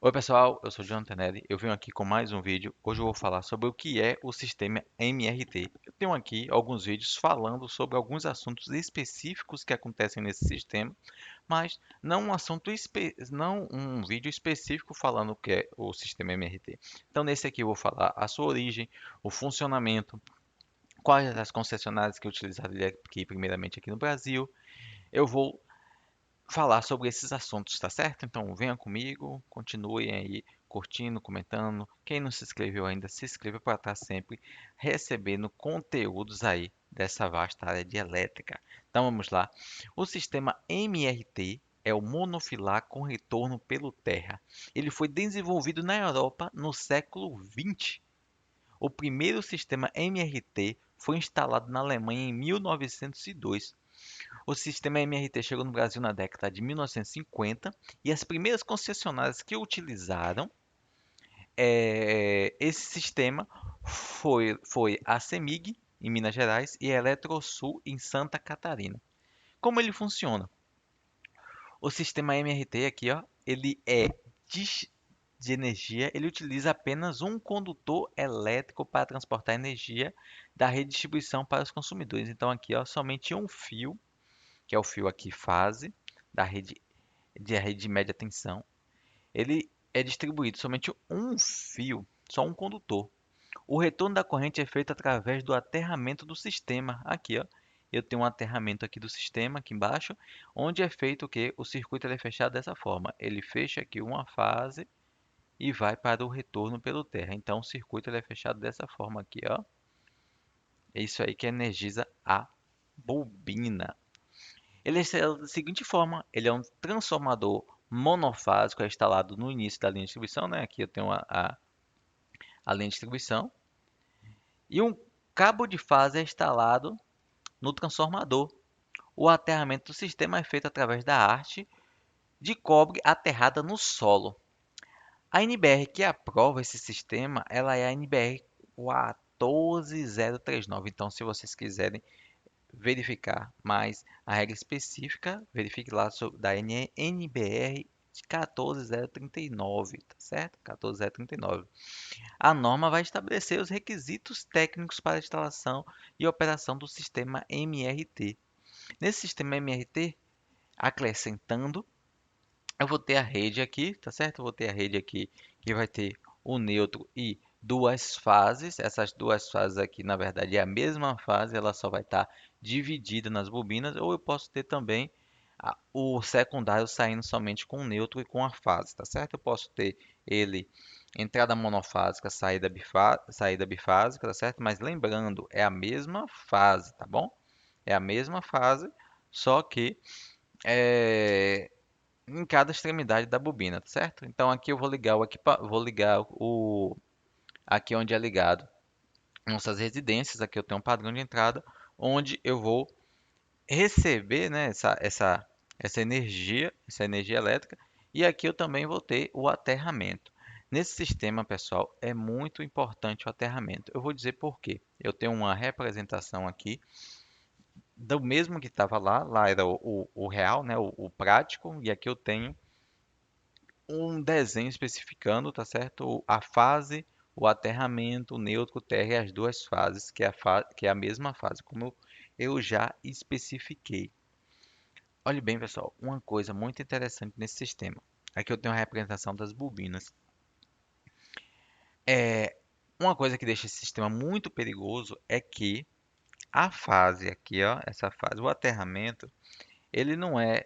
Oi pessoal, eu sou o Jonathan Neri, eu venho aqui com mais um vídeo. Hoje eu vou falar sobre o que é o sistema MRT. Eu tenho aqui alguns vídeos falando sobre alguns assuntos específicos que acontecem nesse sistema, mas não não um vídeo específico falando o que é o sistema MRT. Então nesse aqui eu vou falar a sua origem, o funcionamento, quais as concessionárias que utilizaram ele aqui primeiramente aqui no Brasil. Eu vou falar sobre esses assuntos, tá certo? Então venha comigo, continuem aí curtindo, comentando. Quem não se inscreveu ainda, se inscreva para estar sempre recebendo conteúdos aí dessa vasta área de elétrica. Então vamos lá. O sistema MRT é o monofilar com retorno pelo terra. Ele foi desenvolvido na Europa no século 20. O primeiro sistema MRT foi instalado na Alemanha em 1902. O sistema MRT chegou no Brasil na década de 1950 e as primeiras concessionárias que utilizaram esse sistema foi a CEMIG, em Minas Gerais, e a Eletrosul, em Santa Catarina. Como ele funciona? O sistema MRT aqui, ó, ele é de, de energia, ele utiliza apenas um condutor elétrico para transportar energia da redistribuição para os consumidores. Então aqui, ó, somente um fio, que é o fio aqui fase da rede de média tensão, ele é distribuído somente um fio, só um condutor. O retorno da corrente é feito através do aterramento do sistema. Aqui, ó, eu tenho um aterramento aqui do sistema, aqui embaixo, onde é feito o que? O circuito ele é fechado dessa forma. Ele fecha aqui uma fase e vai para o retorno pelo terra. Então, o circuito ele é fechado dessa forma aqui, ó. É isso aí que energiza a bobina. Ele é da seguinte forma, ele é um transformador monofásico, é instalado no início da linha de distribuição, né? Aqui eu tenho a linha de distribuição. E um cabo de fase é instalado no transformador. O aterramento do sistema é feito através da haste de cobre aterrada no solo. A NBR que aprova esse sistema, ela é a NBR 14039. Então, se vocês quiserem verificar mais a regra específica, verifique lá da NBR 14039, tá certo? 14039. A norma vai estabelecer os requisitos técnicos para a instalação e operação do sistema MRT. Nesse sistema MRT, acrescentando, eu vou ter a rede aqui, tá certo? Eu vou ter a rede aqui que vai ter o neutro e duas fases. Essas duas fases aqui, na verdade, é a mesma fase, ela só vai estar dividida nas bobinas. Ou eu posso ter também o secundário saindo somente com o neutro e com a fase, tá certo? Eu posso ter ele entrada monofásica, saída bifásica, tá certo? Mas lembrando, é a mesma fase, tá bom? É a mesma fase, só que é, em cada extremidade da bobina, tá certo? Então aqui eu vou ligar vou ligar o aqui onde é ligado nossas residências, aqui eu tenho um padrão de entrada onde eu vou receber, né, essa energia elétrica, e aqui eu também vou ter o aterramento. Nesse sistema, pessoal, é muito importante o aterramento. Eu vou dizer por quê. Eu tenho uma representação aqui do mesmo que estava lá era o real, né, o prático, e aqui eu tenho um desenho especificando, tá certo? A fase, o aterramento, o neutro, o terra e as duas fases, que é a mesma fase, como eu já especifiquei. Olhe bem, pessoal, uma coisa muito interessante nesse sistema. Aqui eu tenho a representação das bobinas. É, uma coisa que deixa esse sistema muito perigoso é que a fase aqui, ó, essa fase, o aterramento, ele não é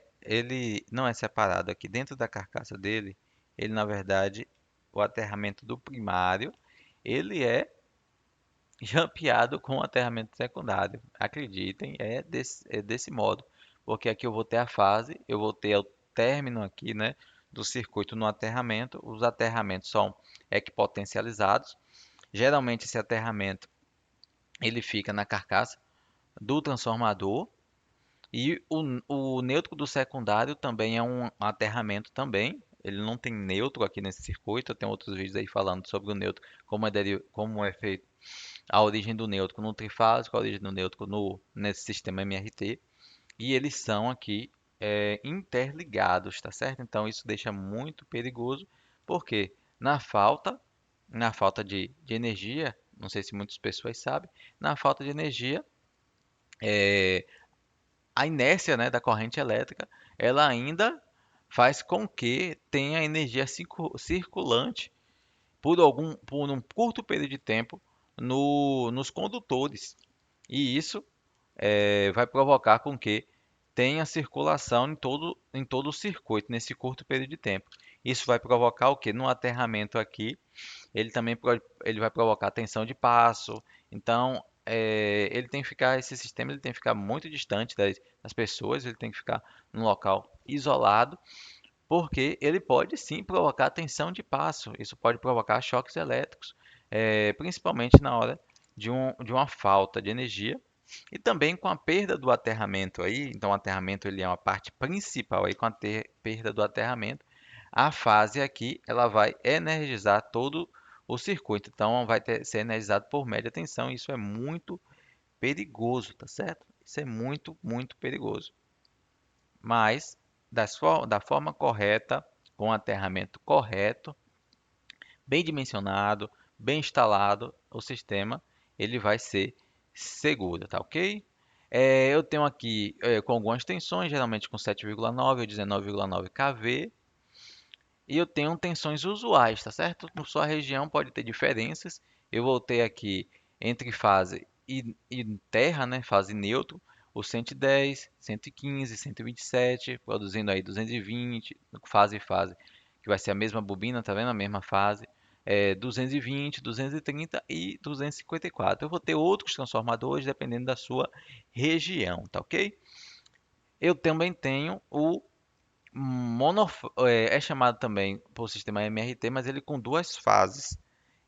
separado aqui dentro da carcaça dele. Ele, na verdade, o aterramento do primário, ele é jampeado com o aterramento secundário. Acreditem, é desse modo, porque aqui eu vou ter a fase, eu vou ter o término aqui, né, do circuito no aterramento. Os aterramentos são equipotencializados. Geralmente esse aterramento ele fica na carcaça do transformador. E o neutro do secundário também é um aterramento também. Ele não tem neutro aqui nesse circuito. Eu tenho outros vídeos aí falando sobre o neutro, como é feito a origem do neutro no trifásico, a origem do neutro nesse sistema MRT. E eles são aqui interligados, tá certo? Então isso deixa muito perigoso, Por quê? Na falta de energia, não sei se muitas pessoas sabem, na falta de energia, é, a inércia, né, da corrente elétrica, ela ainda faz com que tenha energia circulante por um curto período de tempo nos condutores. E isso vai provocar com que tenha circulação em todo o circuito nesse curto período de tempo. Isso vai provocar o que? No aterramento aqui, ele vai provocar tensão de passo. Então, ele tem que ficar, esse sistema ele tem que ficar muito distante das pessoas, ele tem que ficar num local isolado, porque ele pode sim provocar tensão de passo. Isso pode provocar choques elétricos, principalmente na hora de uma falta de energia e também com a perda do aterramento aí. Então, o aterramento ele é uma parte principal aí com a perda do aterramento. A fase aqui ela vai energizar todo o circuito. Então, ser energizado por média tensão. Isso é muito perigoso, tá certo? Isso é muito, muito perigoso. Mas da forma correta, com o aterramento correto, bem dimensionado, bem instalado, o sistema ele vai ser seguro, tá ok? Eu tenho aqui com algumas tensões, geralmente com 7,9 ou 19,9 kV, e eu tenho tensões usuais, tá certo? Na sua região pode ter diferenças. Eu vou ter aqui entre fase e terra, né? Fase neutro, o 110, 115, 127, produzindo aí 220, fase, que vai ser a mesma bobina, tá vendo? A mesma fase. 220, 230 e 254. Eu vou ter outros transformadores dependendo da sua região, tá ok? Eu também tenho o é chamado também por sistema MRT, mas ele com duas fases.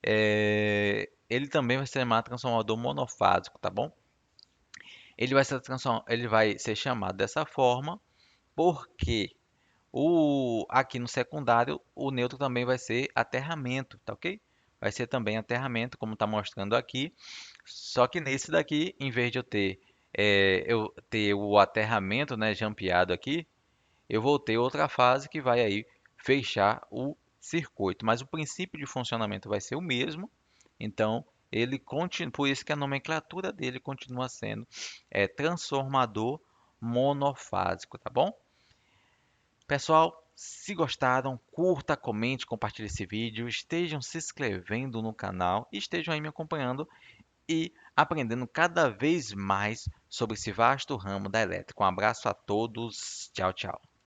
Ele também vai ser chamado transformador monofásico, tá bom? Ele vai ser chamado dessa forma porque aqui no secundário o neutro também vai ser aterramento, tá ok? Vai ser também aterramento, como está mostrando aqui. Só que nesse daqui, em vez de eu ter o aterramento, né, jampeado aqui, eu vou ter outra fase que vai aí fechar o circuito, mas o princípio de funcionamento vai ser o mesmo. Então, ele continua, por isso que a nomenclatura dele continua sendo transformador monofásico, tá bom? Pessoal, se gostaram, curta, comente, compartilhe esse vídeo, estejam se inscrevendo no canal e estejam aí me acompanhando e aprendendo cada vez mais sobre esse vasto ramo da elétrica. Um abraço a todos, tchau, tchau.